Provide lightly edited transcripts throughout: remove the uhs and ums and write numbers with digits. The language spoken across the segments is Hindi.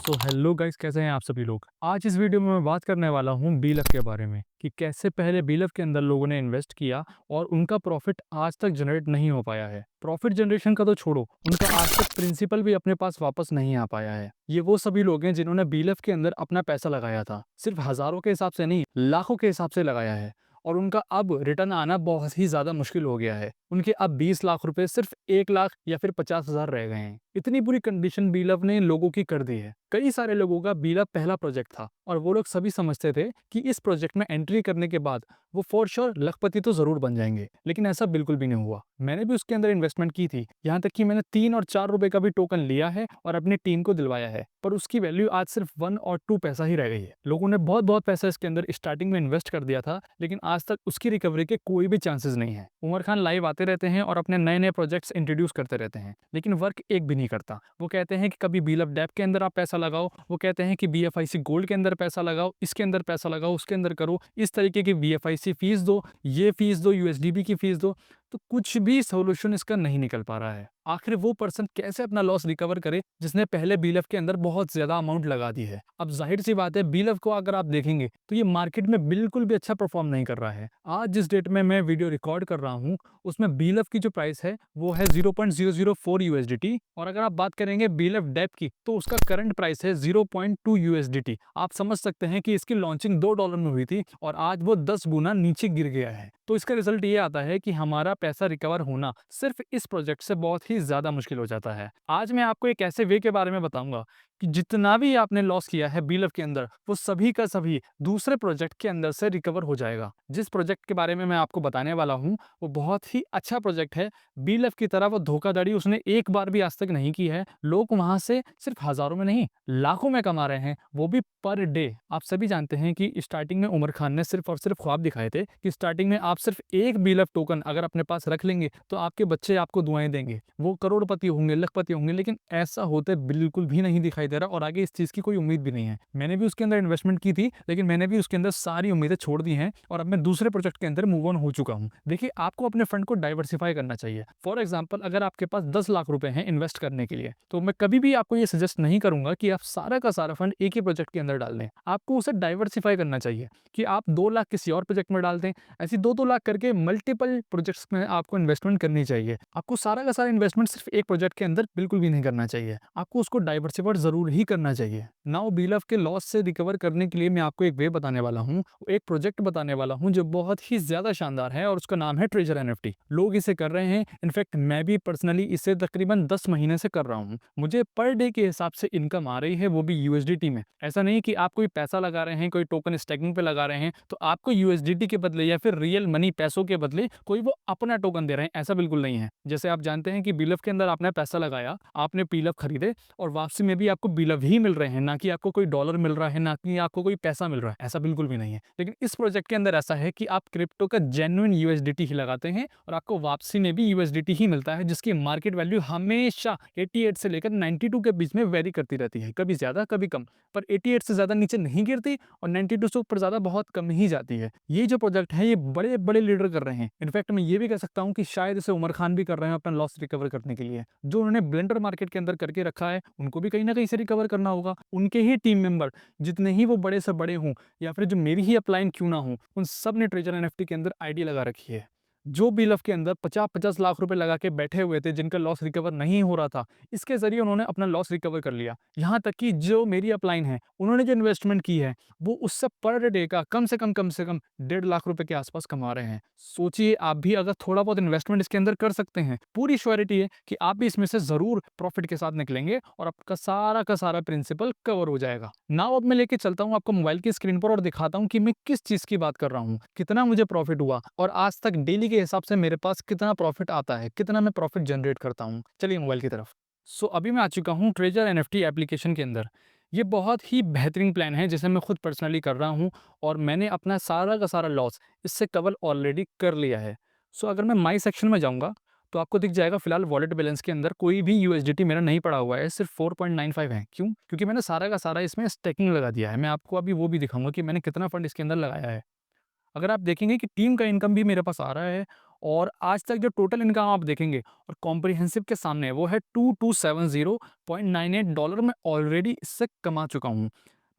तो हेलो गाइस, कैसे हैं आप सभी लोग। आज इस वीडियो में मैं बात करने वाला हूँ बीलफ के बारे में कि कैसे पहले बीलफ के अंदर लोगों ने इन्वेस्ट किया और उनका प्रॉफिट आज तक जनरेट नहीं हो पाया है। प्रॉफिट जनरेशन का तो छोड़ो, उनका आज तक प्रिंसिपल भी अपने पास वापस नहीं आ पाया है। ये वो सभी लोग हैं जिन्होंने बीलफ के अंदर अपना पैसा लगाया था, सिर्फ हजारों के हिसाब से नहीं, लाखों के हिसाब से लगाया है और उनका अब रिटर्न आना बहुत ही ज्यादा मुश्किल हो गया है। उनके अब 20 लाख रुपए सिर्फ 1 लाख या फिर 50,000 रह गए हैं। इतनी बुरी कंडीशन बीलव ने लोगों की कर दी है। कई सारे लोगों का बीलव पहला प्रोजेक्ट था और वो लोग सभी समझते थे कि इस प्रोजेक्ट में एंट्री करने के बाद वो फॉर श्योर लखपति तो जरूर बन जाएंगे, लेकिन ऐसा बिल्कुल भी नहीं हुआ। मैंने भी उसके अंदर इन्वेस्टमेंट की थी, यहाँ तक कि मैंने 3 और 4 रुपए का भी टोकन लिया है और अपनी टीम को दिलवाया है, पर उसकी वैल्यू आज सिर्फ 1 और 2 पैसा ही रह गई है। लोगों ने बहुत बहुत पैसा इसके अंदर स्टार्टिंग में इन्वेस्ट कर दिया था, लेकिन आज तक उसकी रिकवरी के कोई भी चांसेस नहीं है। उमर खान लाइव आते रहते हैं और अपने नए नए प्रोजेक्ट्स इंट्रोड्यूस करते रहते हैं, लेकिन वर्क एक भी नहीं करता। वो कहते हैं कि कभी बीलफ डैप के अंदर आप पैसा लगाओ, वो कहते हैं कि बीएफआईसी गोल्ड के अंदर पैसा लगाओ, इसके अंदर पैसा लगाओ, उसके अंदर करो, इस तरीके की बीएफआईसी फीस दो, ये फीस दो, यूएसडीबी की फीस दो, तो कुछ भी सोल्यूशन इसका नहीं निकल पा रहा है। आखिर वो पर्सन कैसे अपना लॉस रिकवर करे जिसने पहले बीलफ के अंदर बहुत ज्यादा अमाउंट लगा दी है। अब जाहिर सी बात है, बीलफ को अगर आप देखेंगे तो ये मार्केट में बिल्कुल भी अच्छा परफॉर्म नहीं कर रहा है। आज जिस डेट में मैं वीडियो रिकॉर्ड कर रहा हूँ उसमें बीलफ की जो प्राइस है वो है 0.004 यूएसडीटी, और अगर आप बात करेंगे बीलफ डेप की तो उसका करंट प्राइस है 0.2 यूएसडीटी। आप समझ सकते हैं कि इसकी लॉन्चिंग $2 में हुई थी और आज वो 10 गुना नीचे गिर गया है। तो इसका रिजल्ट ये आता है कि हमारा पैसा रिकवर होना सिर्फ इस प्रोजेक्ट से बहुत ही ज्यादा मुश्किल हो जाता है। आज मैं आपको एक ऐसे वे के बारे में बताऊंगा कि जितना भी आपने लॉस किया है बीलफ के अंदर, वो सभी का सभी दूसरे प्रोजेक्ट के अंदर से रिकवर हो जाएगा। जिस प्रोजेक्ट के बारे में मैं आपको बताने वाला हूँ वो बहुत ही अच्छा प्रोजेक्ट है। बीलफ की तरह वो धोखाधड़ी उसने एक बार भी आज तक नहीं की है। लोग वहां से सिर्फ हजारों में नहीं, लाखों में कमा रहे हैं, वो भी पर डे। आप सभी जानते हैं कि स्टार्टिंग में उमर खान ने सिर्फ और सिर्फ ख्वाब दिखाए थे कि स्टार्टिंग में आप सिर्फ एक बीलफ टोकन अगर अपने पास रख लेंगे तो आपके बच्चे आपको दुआएं देंगे, वो करोड़पति होंगे, लखपति होंगे, लेकिन ऐसा होते बिल्कुल भी नहीं दिखाई दे रहा और आगे इस चीज की कोई उम्मीद भी नहीं है। मैंने भी उसके अंदर इन्वेस्टमेंट की थी, लेकिन मैंने भी उसके अंदर सारी उम्मीदें छोड़ दी हैं और अब मैं दूसरे प्रोजेक्ट के अंदर मूव ऑन हो चुका हूँ। देखिए, आपको अपने फंड को डाइवर्सिफाई करना चाहिए। फॉर एग्जाम्पल, अगर आपके पास 10 लाख रुपए हैं इन्वेस्ट करने के लिए, तो मैं कभी भी आपको ये सजेस्ट नहीं करूंगा कि आप सारा का सारा फंड एक ही प्रोजेक्ट के अंदर डाल दें। आपको उसे डाइवर्सिफाई करना चाहिए कि आप 2 लाख किसी और प्रोजेक्ट में डाल दें। ऐसी 2-2 लाख करके मल्टीपल प्रोजेक्ट्स में आपको इन्वेस्टमेंट करनी चाहिए। आपको सारा का सारा इन्वेस्टमेंट सिर्फ एक प्रोजेक्ट के अंदर बिल्कुल भी नहीं करना चाहिए, आपको उसको डाइवर्सिफाई जरूर ही करना चाहिए। नाउ बीलफ के लॉस से रिकवर करने के लिए मैं आपको एक वे बताने वाला हूँ, एक प्रोजेक्ट बताने वाला हूँ जो बहुत ही ज्यादा शानदार है और उसका नाम है ट्रेजर एनएफटी। लोग इसे कर रहे हैं, इनफैक्ट मैं भी पर्सनली इसे तकरीबन 10 महीने से कर रहा हूँ। मुझे पर डे के हिसाब से इनकम आ रही है, वो भी यूएसडीटी में। ऐसा नहीं कि आप कोई पैसा लगा रहे हैं, कोई टोकन स्टैकिंग पे लगा रहे हैं तो आपको यूएसडीटी के बदले या फिर रियल मनी पैसों के बदले कोई वो अपना टोकन दे रहे हैं, ऐसा बिल्कुल नहीं है। जैसे आप जानते हैं कि बीलफ के अंदर आपने पैसा लगाया, आपने बीलफ खरीदे और वापसी में भी आपको बीलफ ही मिल रहे हैं, ना कि आपको कोई डॉलर मिल रहा है, ना कि आपको कोई पैसा मिल रहा है, ऐसा बिल्कुल भी नहीं है। लेकिन इस प्रोजेक्ट के अंदर ऐसा है कि आप क्रिप्टो का जेन्युइन यूएसडीटी ही लगाते हैं और आपको वापसी में भी यूएसडीटी ही मिलता है, जिसकी मार्केट वैल्यू हमेशा 88 से लेकर 92 के बीच में वेरी करती रहती है, कभी ज्यादा कभी कम, पर 88 से ज्यादा नीचे नहीं गिरती और 92 से ऊपर ज्यादा बहुत कम ही जाती है। ये जो प्रोजेक्ट है ये बड़े बड़े लीडर कर रहे हैं। इनफैक्ट मैं ये भी कह सकता हूँ कि शायद इसे उमर खान भी कर रहे हैं अपना लॉस रिकवर करने के लिए। जो उन्होंने ब्लेंडर मार्केट के अंदर करके रखा है उनको भी कहीं ना कहीं से रिकवर करना होगा। उनके ही टीम मेंबर जितने ही वो बड़े से बड़े हों या फिर जो मेरी ही अपलाइन क्यों ना हो, उन सब ने ट्रेजर एनएफटी के अंदर आईडी लगा रखी है। जो बीलफ के अंदर 50-50 लाख रुपए लगा के बैठे हुए थे, जिनका लॉस रिकवर नहीं हो रहा था, इसके जरिए उन्होंने अपना लॉस रिकवर कर लिया। यहाँ तक कि जो मेरी अपलाइन है, उन्होंने जो इन्वेस्टमेंट की है वो उससे पर डे का कम से कम 1.5 लाख रुपए के आसपास कमा रहे हैं। सोचिए, आप भी अगर थोड़ा बहुत इन्वेस्टमेंट इसके अंदर कर सकते हैं, पूरी श्योरिटी है कि आप भी इसमें से जरूर प्रॉफिट के साथ निकलेंगे और आपका सारा का सारा प्रिंसिपल कवर हो जाएगा। नाउ अब मैं लेके चलता हूँ आपको मोबाइल की स्क्रीन पर और दिखाता हूँ कि मैं किस चीज की बात कर रहा हूँ, कितना मुझे प्रॉफिट हुआ और आज तक डेली के हिसाब से मेरे पास कितना प्रॉफिट आता है, कितना मैं प्रॉफिट जनरेट करता हूँ। चलिए मोबाइल की तरफ। सो अभी मैं आ चुका हूँ ट्रेजर एनएफटी एप्लीकेशन के अंदर। ये बहुत ही बेहतरीन प्लान है जिसे मैं खुद पर्सनली कर रहा हूँ और मैंने अपना सारा का सारा लॉस इससे कवर ऑलरेडी कर लिया है। सो अगर मैं माई सेक्शन में जाऊँगा तो आपको दिख जाएगा फिलहाल वॉलेट बैलेंस के अंदर कोई भी यूएसडीटी मेरा नहीं पड़ा हुआ है, सिर्फ 4.95 है। क्यों? क्योंकि मैंने सारा का सारा इसमें स्टेकिंग लगा दिया है। मैं आपको अभी वो भी दिखाऊंगा कि मैंने कितना फंड इसके अंदर लगाया है। अगर आप देखेंगे कि टीम का इनकम भी मेरे पास आ रहा है और आज तक जो टोटल इनकम आप देखेंगे और कॉम्प्रिहेंसिव के सामने वो है $2270.98 मैं ऑलरेडी इससे कमा चुका हूँ।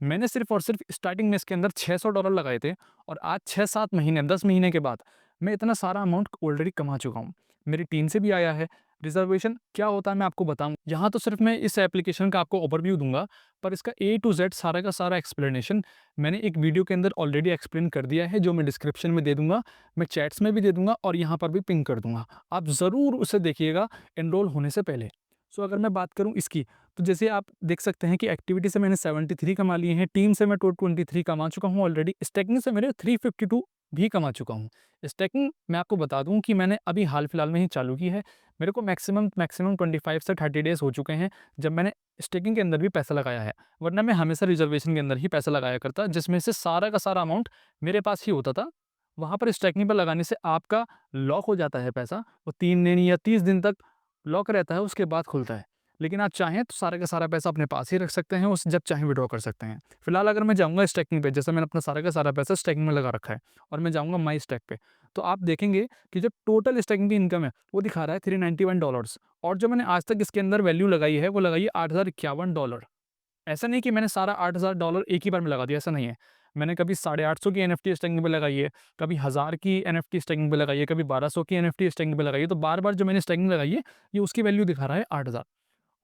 मैंने सिर्फ और सिर्फ स्टार्टिंग में इसके अंदर $600 लगाए थे और आज 6-7 महीने 10 महीने के बाद मैं इतना सारा अमाउंट ऑलरेडी कमा चुका हूँ। मेरी टीम से भी आया है। रिजर्वेशन क्या होता है मैं आपको बताऊँ। यहाँ तो सिर्फ मैं इस एप्लीकेशन का आपको ओवरव्यू दूंगा, पर इसका ए टू जेड सारा का सारा एक्सप्लेनेशन मैंने एक वीडियो के अंदर ऑलरेडी एक्सप्लेन कर दिया है, जो मैं डिस्क्रिप्शन में दे दूंगा, मैं चैट्स में भी दे दूंगा और यहाँ पर भी पिंग कर दूंगा। आप ज़रूर उसे देखिएगा एनरोल होने से पहले। सो अगर मैं बात करूँ इसकी, तो जैसे आप देख सकते हैं कि एक्टिविटी से मैंने 73 कमा लिए हैं, टीम से मैं 23 कमा चुका हूँ ऑलरेडी, स्टैकिंग से मेरे 352 भी कमा चुका हूँ। स्टैकिंग मैं आपको बता दूँ कि मैंने अभी हाल फिलहाल में ही चालू की है। मेरे को मैक्सिमम 25 से 30 डेज़ हो चुके हैं जब मैंने स्टैकिंग के अंदर भी पैसा लगाया है, वरना मैं हमेशा रिजर्वेशन के अंदर ही पैसा लगाया करता, जिसमें से सारा का सारा अमाउंट मेरे पास ही होता था। वहाँ पर स्टैकिंग पर लगाने से आपका लॉक हो जाता है पैसा, वो 3 दिन या 30 दिन तक लॉक रहता है, उसके बाद खुलता है। लेकिन आप चाहें तो सारा का सारा पैसा अपने पास ही रख सकते हैं, उसे जब चाहें विड्रॉ कर सकते हैं। फिलहाल अगर मैं जाऊँगा स्टैकिंग पे, जैसे मैंने अपना सारा का सारा पैसा स्टैकिंग में लगा रखा है और मैं जाऊँगा माई स्टैक पे, तो आप देखेंगे कि जो टोटल स्टैकिंग की इनकम है वो दिखा रहा है $391 और जो मैंने आज तक इसके अंदर वैल्यू लगाई है वो लगाई है $8051। ऐसा नहीं कि मैंने सारा $8000 एक ही बार में लगा दिया, ऐसा नहीं है। मैंने कभी 850 की एनएफटी स्टैकिंग पे लगाई है, कभी 1000 की एनएफटी स्टैकिंग पे लगाई है, कभी 1200 की एनएफटी स्टैकिंग पे लगाई है, तो बार-बार जो मैंने स्टैकिंग लगाई है, ये उसकी वैल्यू दिखा रहा है 8000।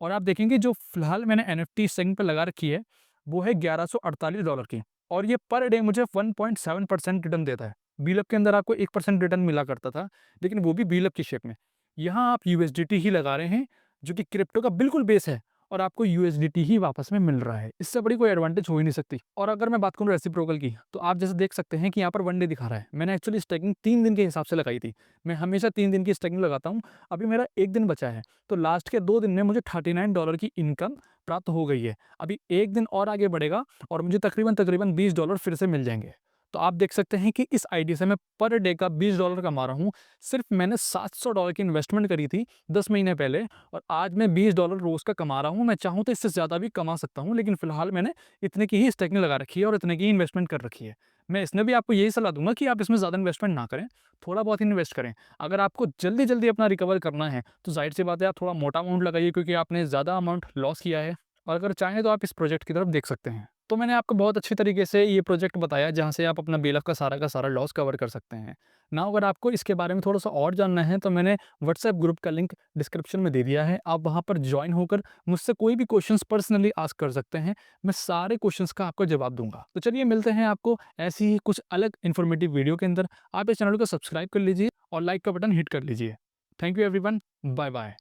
और आप देखेंगे जो फिलहाल मैंने एनएफटी स्टैकिंग पे लगा रखी है, वो है $1148 की और ये पर डे मुझे 1.7% रिटर्न देता है। बीलअप के अंदर आपको 1% रिटर्न मिला करता था, लेकिन वो भी बीलअप की शेप में। यहाँ आप यूएसडीटी ही लगा रहे हैं, जो कि क्रिप्टो का बिल्कुल बेस है और आपको यूएसडीटी ही वापस में मिल रहा है। इससे बड़ी कोई एडवांटेज हो ही नहीं सकती। और अगर मैं बात करूँ रेसिप्रोकल की, तो आप जैसे देख सकते हैं कि यहाँ पर 1 डे दिखा रहा है। मैंने एक्चुअली स्टैकिंग 3 दिन के हिसाब से लगाई थी। मैं हमेशा 3 दिन की स्टैकिंग लगाता हूँ। अभी मेरा 1 दिन बचा है, तो लास्ट के 2 दिन में मुझे $39 की इनकम प्राप्त हो गई है। अभी 1 दिन और आगे बढ़ेगा और मुझे तकरीबन $20 फिर से मिल जाएँगे। तो आप देख सकते हैं कि इस आईडी से मैं पर डे का $20 कमा रहा हूँ। सिर्फ मैंने $700 की इन्वेस्टमेंट करी थी 10 महीने पहले और आज मैं $20 रोज़ का कमा रहा हूँ। मैं चाहूँ तो इससे ज़्यादा भी कमा सकता हूँ, लेकिन फ़िलहाल मैंने इतने की ही स्टैकिंग लगा रखी है और इतने की ही इन्वेस्टमेंट कर रखी है। मैं इसमें भी आपको यही सलाह दूँगा कि आप इसमें ज़्यादा इन्वेस्टमेंट ना करें, थोड़ा बहुत ही इन्वेस्ट करें। अगर आपको जल्दी-जल्दी अपना रिकवर करना है, तो ज़ाहिर-सी बात है आप थोड़ा मोटा अमाउंट लगाइए, क्योंकि आपने ज़्यादा अमाउंट लॉस किया है और अगर चाहें तो आप इस प्रोजेक्ट की तरफ देख सकते हैं। तो मैंने आपको बहुत अच्छी तरीके से ये प्रोजेक्ट बताया, जहाँ से आप अपना बेलअप का सारा लॉस कवर कर सकते हैं। नाउ अगर आपको इसके बारे में थोड़ा-सा और जानना है, तो मैंने व्हाट्सएप ग्रुप का लिंक डिस्क्रिप्शन में दे दिया है। आप वहाँ पर जॉइन होकर मुझसे कोई भी क्वेश्चंस पर्सनली आस्क कर सकते हैं। मैं सारे क्वेश्चंस का आपको जवाब दूँगा। तो चलिए मिलते हैं आपको ऐसी ही कुछ अलग इन्फॉर्मेटिव वीडियो के अंदर। आप इस चैनल को सब्सक्राइब कर लीजिए और लाइक का बटन हिट कर लीजिए। Thank you everyone. Bye bye.